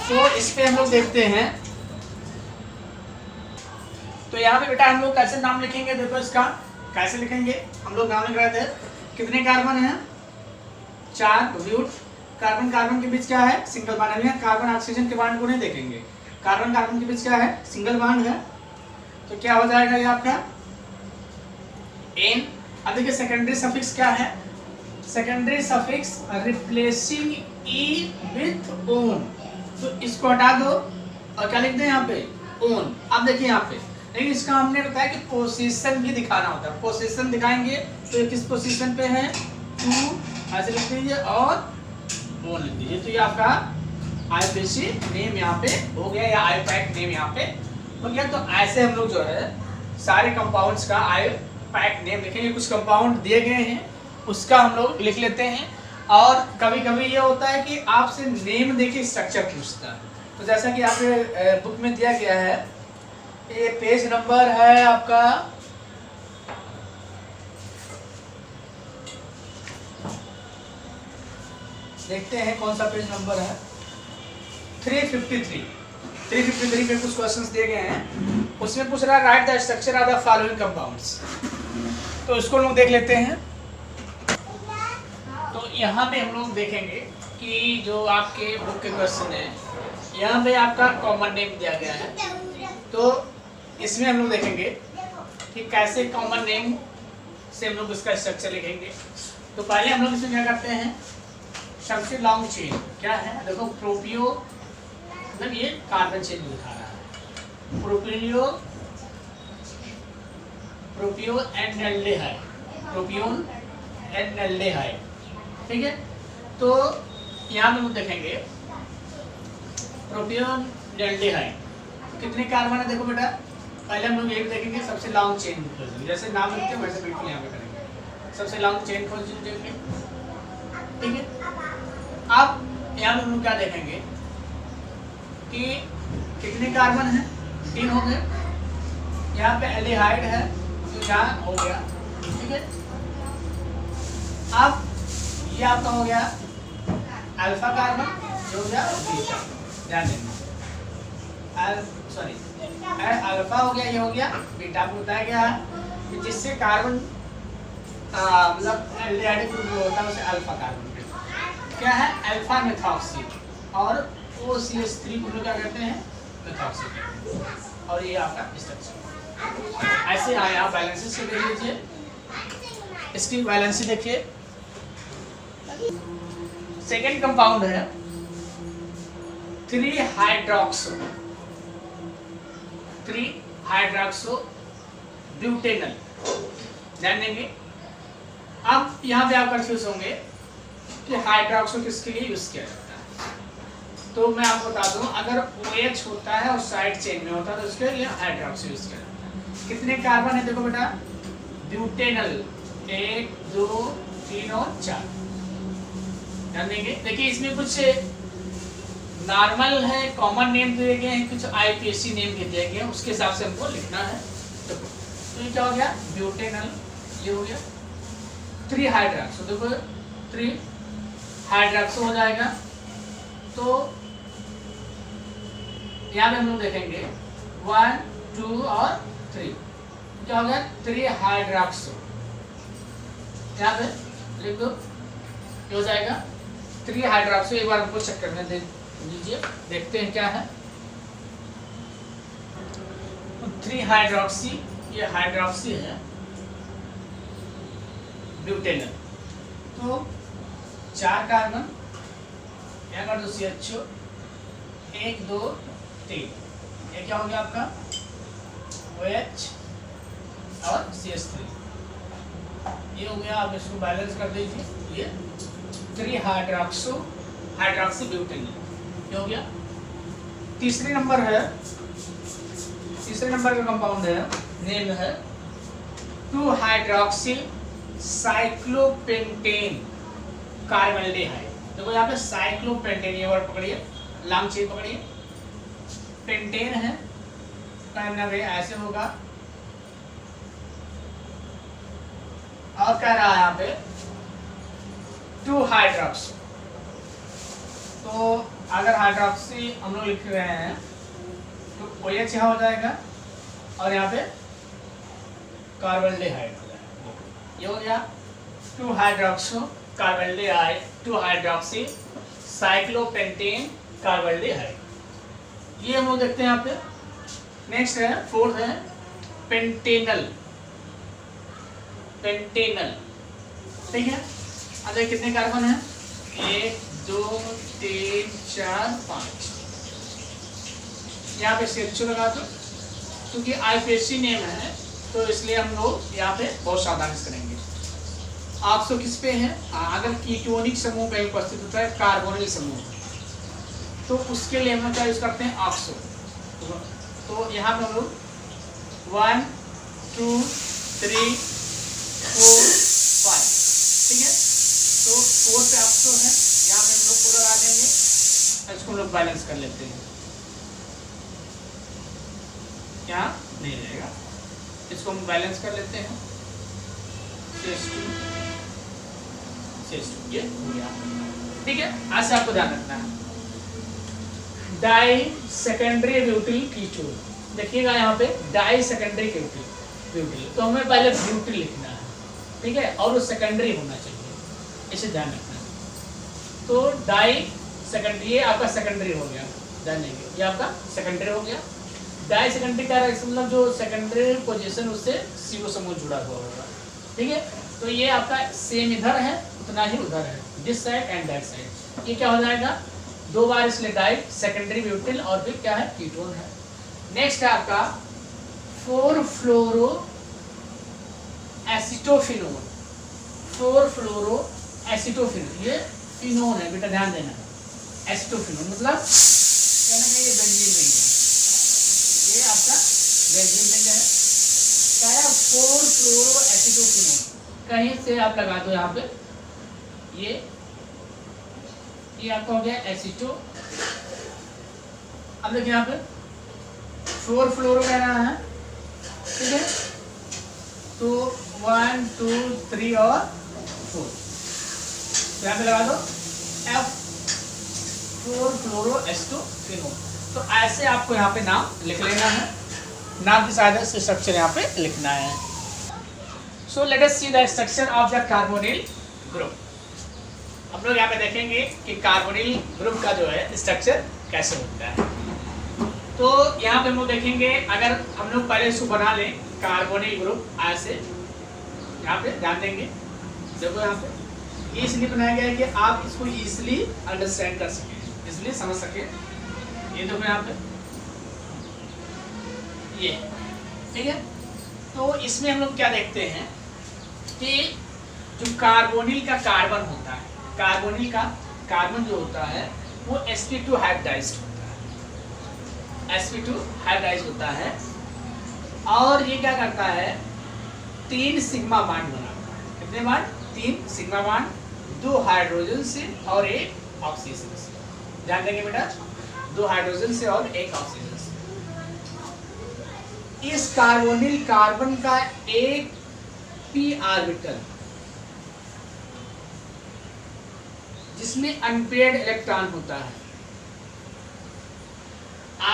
तो इस पे हम लोग देखते हैं। तो यहाँ पे बेटा हम लोग कैसे नाम लिखेंगे, देखो इसका कैसे लिखेंगे। हम लोग नाम लिख रहे थे, कितने कार्बन हैं, 4। ब्यूट कार्बन कार्बन के बीच क्या है, सिंगल बॉन्ड है। कार्बन ऑक्सीजन के बॉन्ड को नहीं देखेंगे, कार्बन कार्बन के बीच क्या है, सिंगल बॉन्ड है। तो क्या हो जाएगा ये आपका एन। अब देखिए सेकेंडरी सफिक्स क्या है, secondary suffix replacing e with own. तो इसको हटा दो और क्या लिख दें यहाँ पे, ओन। अब देखिए यहाँ पे, लेकिन इसका हमने बताया कि पोजीशन भी दिखाना होता है। पोजीशन दिखाएंगे तो ये किस पोजीशन पे है, 2 ऐसे लिख दीजिए और ओन लिख दीजिए। तो ये आपका आईपीसी नेम यहाँ पे हो गया या आईपैक नेम यहाँ पे हो गया। तो ऐसे हम लोग जो है सारे कंपाउंड्स का आईपैक नेम लिखेंगे। कुछ कंपाउंड दिए गए हैं उसका हम लोग लिख लेते हैं। और कभी कभी ये होता है कि आपसे नेम देके स्ट्रक्चर पूछता है। तो जैसा कि आपके बुक में दिया गया है, ये पेज नंबर है आपका कौन सा पेज नंबर है, 353। 353 पे कुछ क्वेश्चंस दिए गए हैं। उसमें पूछ रहा है right the structure of the following compounds. तो इसको लोग देख लेते हैं। तो यहाँ पे हम लोग देखेंगे कि जो आपके बुक के क्वेश्चन है, यहाँ पे आपका कॉमन नेम दिया गया है। तो इसमें हम लोग देखेंगे कि कैसे कॉमन नेम से हम लोग इसका स्ट्रक्चर लिखेंगे। तो पहले हम लोग इसमें क्या करते हैं, सबसे लॉन्ग चेन क्या है, देखो प्रोपियो, मतलब ये कार्बन चेन दिखा रहा है, प्रोपियो एल्डिहाइड, प्रोपियोन एल्डिहाइड, ठीक है। तो यहाँ पे हम देखेंगे प्रोपियोन एल्डिहाइड कितने कार्बन है, देखो बेटा पहले हम लोग एक देखेंगे सबसे लॉन्ग चेन खोजेंगे, जैसे नाम लिखते हैं वैसे बिल्कुल यहाँ पे करेंगे। सबसे लॉन्ग चेन खोजेंगे, ठीक है। अब यहाँ पे हम लोग क्या देखेंगे कि कितने कार्बन है, 3 हो गए। यहाँ पे एल्डिहाइड है तो यहाँ हो गया, ठीक है। अब ये आपका हो गया अल्फा कार्बन, जो हो गया बीटा, ध्यान देना, सॉरी अल्फा हो गया, ये हो गया बीटा। आपको बताया गया है कि जिससे कार्बन मतलब एल्डिहाइड ग्रुप जो होता है उसे अल्फा कार्बन क्या है, अल्फा मेथॉक्सी। और OCH3 को क्या कहते हैं, मेथॉक्सी और ये आपका स्ट्रक्चर ऐसे आया। आप बैलेंसी से देख लीजिए, इसकी बैलेंसी देखिए। सेकेंड कंपाउंड है 3-हाइड्रॉक्सो ब्यूटेनल, जानेंगे। अब यहाँ पे आप कंफ्यूज होंगे कि हाइड्रॉक्सो किसके लिए यूज किया जाता है। तो मैं आपको बता दूं, अगर OH होता है और साइड चेन में होता है तो उसके लिए हाइड्रॉक्सो यूज किया जाता है। कितने कार्बन है देखो बेटा, ब्यूटेनल 1 2 3 और 4, ध्यान देंगे। देखिए इसमें कुछ नॉर्मल है, कॉमन नेम दिए गए हैं, कुछ IPAC नेम दिए गए हैं, उसके हिसाब से हमको लिखना है। तो ये क्या हो गया, ब्यूटेनल, ये हो गया 3-हाइड्रॉक्सो। देखो 3-हाइड्रॉक्सो हो जाएगा। तो यहाँ पे हम लोग देखेंगे 1 2 और 3, क्या हो गया 3-हाइड्रॉक्सो। यहाँ पे लिख दो, हो जाएगा 3-हाइड्रॉक्सो। एक बार हमको चेक करने दे लीजिए, देखते हैं क्या है। 3-हाइड्रॉक्सी, ये हाइड्रॉक्सी है ब्यूटेनल। तो 4 कार्बन, यहाँ कर दो CHO 1 2 3, ये क्या हो गया आपका OH और CH3, ये हो गया। आप इसको बैलेंस कर दीजिए, ये 3-हाइड्रॉक्सो हाइड्रॉक्सी ब्यूटेनल, ये हो गया। तीसरे नंबर का कंपाउंड है, नेम है 2-हाइड्रॉक्सी साइक्लोपेंटेन कार्बल्डेहाइड। देखो यहाँ पे साइक्लोपेंटेन, ये वर्ड पकड़िए, लॉन्ग चेन पकड़िए, पेंटेन है, टाइम ना गए ऐसे होगा। और कह रहा है यहाँ पे 2-हाइड्रॉक्सी। तो अगर हाइड्रॉक्सी हम लोग लिख रहे हैं तो OH यहाँ हो जाएगा और यहाँ पे कार्बल्डेहाइड हो जाएगा, ये हो गया 2-हाइड्रॉक्सो कार्बल्डेहाइड, 2-हाइड्रॉक्सी साइक्लोपेंटेन कार्बल्डेहाइड। ये हम लोग देखते हैं यहाँ पे। नेक्स्ट है 4th है पेंटेनल, ठीक है। अब देखिए कितने कार्बन है, 1 2 3 4 5, यहाँ पे CHO लगा दो, क्योंकि IPAC नेम है तो इसलिए हम लोग यहाँ पे बहुत सावधानी से करेंगे। ऑक्सो किस पे है, अगर कीटोनिक समूह कहीं उपस्थित होता है, कार्बोनिल समूह, तो उसके लिए हम क्या यूज करते हैं, ऑक्सो। तो यहाँ पे हम लोग 1 2 3 4 5, ठीक है। तो 4 पे ऑक्सो है, यहाँ पे हम लोग को लगा देंगे, इसको हम लोग बैलेंस कर लेते हैं। यहाँ नहीं रहेगा, इसको हम बैलेंस कर लेते हैं। ये हो गया, ठीक है। ऐसे आपको ध्यान रखना है। डाई सेकेंडरी ब्यूटिल कीटोन, देखिएगा यहाँ पे डाई सेकेंडरी ब्यूटिल, तो हमें पहले ब्यूटिल लिखना है, ठीक है, और वो सेकेंडरी होना चाहिए, इसे ध्यान रखना है। तो डाई सेकेंडरी, ये आपका सेकेंडरी हो गया, ध्यान देंगे, ये आपका सेकेंडरी हो गया। डाई सेकेंडरी का मतलब जो सेकेंडरी पोजीशन उससे CO समूह जुड़ा हुआ होगा, ठीक है। तो ये आपका सेम इधर है उतना ही उधर है, this side and that side. ये क्या हो जाएगा, 2 बार इसलिए डाई सेकेंडरी ब्यूटिल और फिर क्या है, कीटोन है। नेक्स्ट है आपका 4-फ्लोरो एसिटोफिनोन, 4-फ्लोरो एसिटोफिनोन, ये फिनोन है बेटा, ध्यान देना। एसिटोफिनोन मतलब कहना चाहिए बेंजीन नहीं है, ये आपका बेंजीन नहीं है, क्या है 4-फ्लोरो एसिटोफिनोन। कहीं से आप लगा दो यहाँ पे, ये आपका हो गया एसिटो। अब देखिए यहाँ पे 4-फ्लोरो कह रहा है, ठीक है। तो 1 2 3 और 4, तो यहाँ पे लगा दो F4-फ्लोरो एसिटोफिनोन। तो ऐसे आपको यहाँ पे नाम लिख लेना है, नाम की सहायता से स्ट्रक्चर यहाँ पे लिखना है। So let us see the structure of the carbonyl group. हम लोग यहाँ पे देखेंगे कि कार्बोनिल ग्रुप का जो है स्ट्रक्चर कैसे होता है। तो यहाँ पे हम लोग देखेंगे, अगर हम लोग पहले इसको बना लें कार्बोनिल ग्रुप ऐसे, यहाँ पे ध्यान देंगे, देखो यहाँ पे ये इसलिए बनाया गया है कि आप इसको इजिली अंडरस्टैंड कर सकें, इसलिए समझ सके। ये देखो यहाँ पे ये, ठीक है। तो इसमें हम लोग क्या देखते हैं कि जो कार्बोनिल का कार्बन होता है, कार्बोनिल का कार्बन जो होता है वो sp2 हाइब्रिडाइज्ड होता है, sp2 हाइब्रिडाइज्ड होता है। और ये क्या करता है, 3 सिग्मा बॉन्ड बनाता है। कितने बॉन्ड? 3 सिग्मा बॉन्ड, 2 हाइड्रोजन से और 1 ऑक्सीजन से। ध्यान देंगे बेटा, 2 हाइड्रोजन से और 1 ऑक्सीजन से। इस कार्बोनिल कार्बन का एक p ऑर्बिटल जिसमें अनपेयर्ड इलेक्ट्रॉन होता है,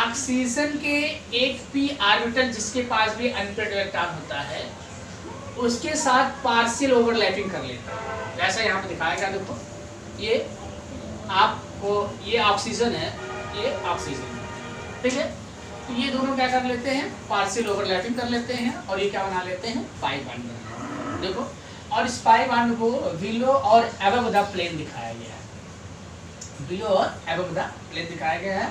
ऑक्सीजन के एक p ऑर्बिटल जिसके पास भी अनपेयर्ड इलेक्ट्रॉन होता है, उसके साथ पार्शियल ओवरलैपिंग कर लेता है। जैसा यहाँ पे दिखाया गया, देखो ये आपको, ये ऑक्सीजन है, ये ऑक्सीजन है, ठीक है। तो ये दोनों क्या कर लेते हैं, पार्शियल ओवरलैपिंग कर लेते हैं और ये क्या बना लेते हैं, पाई बॉन्ड बना लेते हैं। देखो, और इस पाई बॉन्ड को बिलो और अबव द प्लेन दिखाया गया है, बिलो और अबव द प्लेन दिखाया गया है।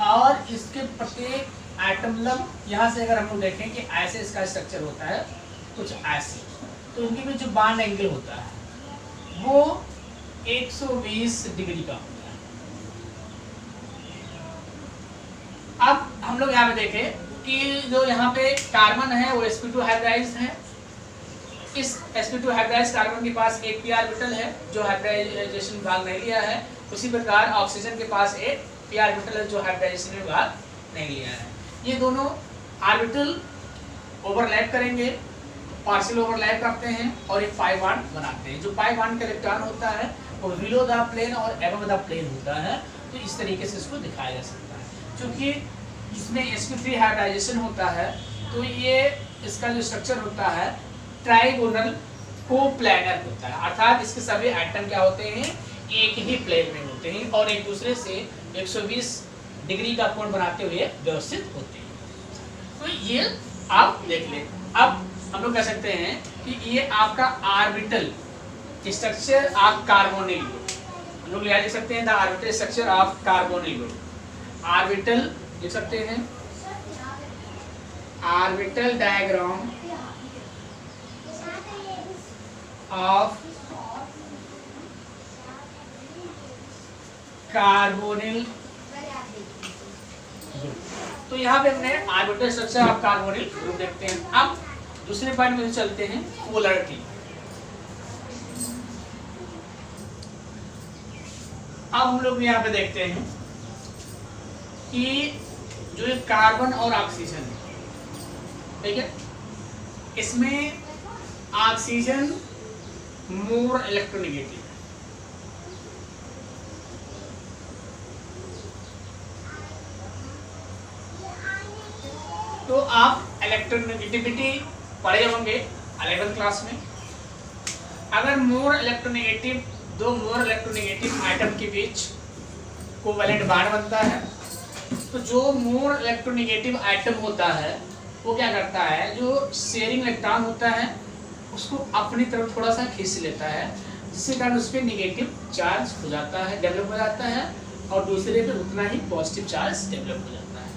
और इसके प्रत्येक एटम मतलब यहाँ से अगर हम लोग देखें कि ऐसे इसका स्ट्रक्चर होता है, कुछ ऐसे, तो इनके बीच जो बॉन्ड एंगल होता है वो 120 डिग्री का होता है। अब हम लोग यहाँ पे देखें कि जो यहाँ पे कार्बन है वो sp2 हाइब्रिडाइज्ड है। इस sp2 हाइब्रिडाइज्ड कार्बन के पास एक p ऑर्बिटल है जो हाइब्रिडाइजेशन भाग नहीं लिया है। उसी प्रकार ऑक्सीजन के पास एक p ऑर्बिटल है जो हाइब्रिडाइजेशन में भाग नहीं लिया है। ये दोनों ऑर्बिटल ओवरलैप करेंगे, पार्शियल ओवरलैप करते हैं और एक पाई बॉन्ड बनाते हैं। जो पाई बॉन्ड का इलेक्ट्रॉन होता है वो बिलो द प्लेन और अबव द प्लेन होता है। तो इस तरीके से इसको दिखाया जा सकता है। क्योंकि इसमें sp3 हाइब्रिडाइजेशन होता है, तो ये इसका जो स्ट्रक्चर होता है ट्राइगोनल कोप्लैनर होता है, अर्थात इसके सभी एटम क्या होते हैं, एक ही प्लेन में होते हैं और एक दूसरे से 120 डिग्री का कोण बनाते हुए व्यवस्थित होते हैं। तो ये आप देख लें। अब हम लोग कह सकते हैं कि ये आपका orbital structure of carbonyl group, हम लोग लिख सकते हैं the orbital structure of carbonyl group. Orbital लिख सकते हैं, orbital diagram of carbonyl group. तो यहाँ पे हमने orbital structure of carbonyl group देखते हैं। अब दूसरे पॉइंट में चलते हैं, पोलैरिटी। अब हम लोग यहाँ पे देखते हैं कि जो ये कार्बन और ऑक्सीजन है, ठीक है, इसमें ऑक्सीजन मोर इलेक्ट्रोनेगेटिव, तो आप इलेक्ट्रोनेगेटिविटी पढ़े होंगे 11th क्लास में। अगर मोर इलेक्ट्रोनेगेटिव, दो मोर इलेक्ट्रोनेगेटिव आइटम के बीच कोवैलेंट बॉन्ड बनता है, तो जो मोर इलेक्ट्रोनेगेटिव आइटम होता है वो क्या करता है, जो शेयरिंग इलेक्ट्रॉन होता है उसको अपनी तरफ थोड़ा सा खींच लेता है, जिसके कारण उस पर निगेटिव चार्ज हो जाता है, डेवलप हो जाता है, और दूसरे पे उतना ही पॉजिटिव चार्ज डेवलप हो जाता है।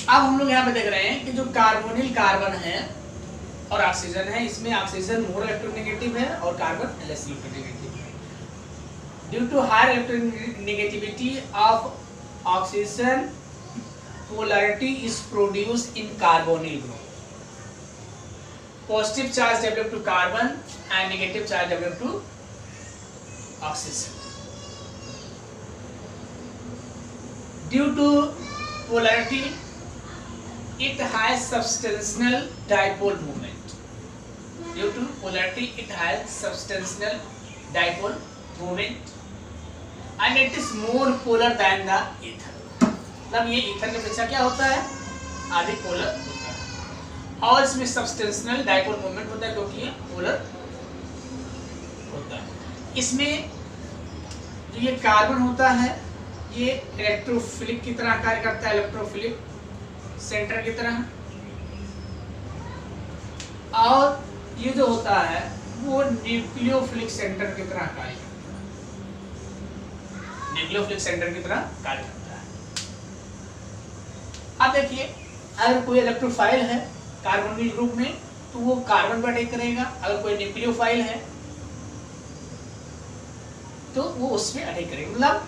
अब हम लोग यहाँ पे देख रहे हैं कि जो कार्बोनिल कार्बन है और ऑक्सीजन है, इसमें ऑक्सीजन मोर इलेक्ट्रोनेगेटिव है और कार्बन लेस इलेक्ट्रोनेगेटिव है। Due to higher electronegativity of oxygen, polarity is produced in carbonyl group. Positive charge developed to carbon and negative charge developed to oxygen. Due to polarity, it has substantial dipole moment. Due to polarity, it has substantial dipole moment, and it is more polar than the ether. मतलब ये ether के पेक्षा क्या होता है, अधिक polar होता है, और इसमें सब्सटेंशियल डाइपोल मोमेंट होता है क्योंकि ये पोलर होता है। इसमें जो ये कार्बन होता है ये इलेक्ट्रोफिलिक की तरह कार्य करता है, इलेक्ट्रोफिलिक सेंटर की तरह। और ये जो होता है वो न्यूक्लियोफिलिक सेंटर की तरह कार्य करता है, न्यूक्लियोफिलिक सेंटर की तरह कार्य करता है। अब देखिए, अगर कोई इलेक्ट्रोफाइल है कार्बोनिल ग्रुप में तो वो कार्बन पर अटैक करेगा, अगर कोई न्यूक्लियोफाइल है तो वो उसमें अटैक करेगा। मतलब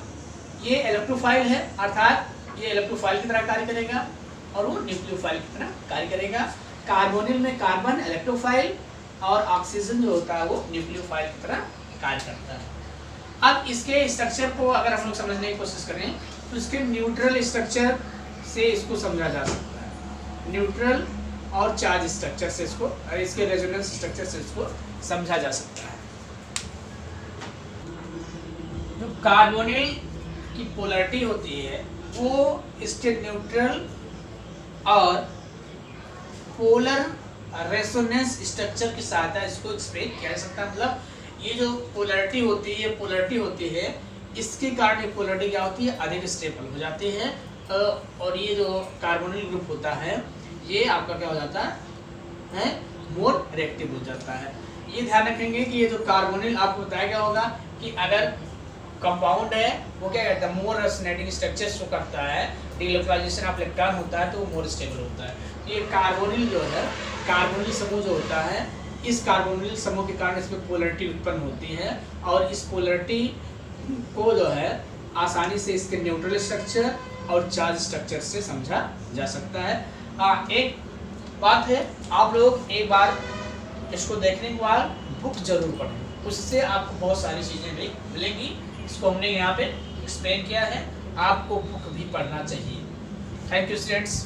ये इलेक्ट्रोफाइल है अर्थात ये इलेक्ट्रोफाइल की तरह कार्य करेगा और वो न्यूक्लियोफाइल की तरह कार्य करेगा। कार्बोनिल में कार्बन इलेक्ट्रोफाइल और ऑक्सीजन जो होता है वो न्यूक्लियोफाइल की तरह कार्य करता है। अब इसके स्ट्रक्चर को अगर हम लोग समझने की कोशिश करें तो इसके न्यूट्रल स्ट्रक्चर से इसको समझा जा सकता है, न्यूट्रल और चार्ज स्ट्रक्चर से इसको, इसके रेजोनेंस स्ट्रक्चर से इसको समझा जा सकता है। जो कार्बोनिल की पोलैरिटी होती है वो इसके न्यूट्रल और पोलर रेजोनेंस स्ट्रक्चर की सहायता इसको एक्सप्लेन किया जा सकता है। मतलब ये जो पोलैरिटी होती है, पोलैरिटी होती है, इसके कारण ये पोलैरिटी क्या होती है, अधिक स्टेबल हो जाती है। और ये जो कार्बोनिल ग्रुप होता है ये आपका क्या हो जाता है, मोर रिएक्टिव हो जाता है। ये ध्यान रखेंगे कि ये जो कार्बोनिल, आपको बताया गया होगा कि अगर कंपाउंड है वो क्या कहता है, मोर रेजोनेटिंग स्ट्रक्चर शो करता है, डिलोकलाइजेशन ऑफ इलेक्ट्रॉन होता है तो वो मोर स्टेबल होता है। तो ये कार्बोनिल जो है, कार्बोनिल समूह जो होता है, इस कार्बोनिल समूह के कारण इसमें पोलैरिटी उत्पन्न होती है और इस पोलैरिटी को जो है आसानी से इसके न्यूट्रल स्ट्रक्चर और चार्ज स्ट्रक्चर से समझा जा सकता है। एक बात है, आप लोग एक बार इसको देखने के बाद बुक जरूर पढ़ें, उससे आपको बहुत सारी चीज़ें भी मिलेंगी। इसको हमने यहाँ पे एक्सप्लेन किया है, आपको बुक भी पढ़ना चाहिए। Thank you students.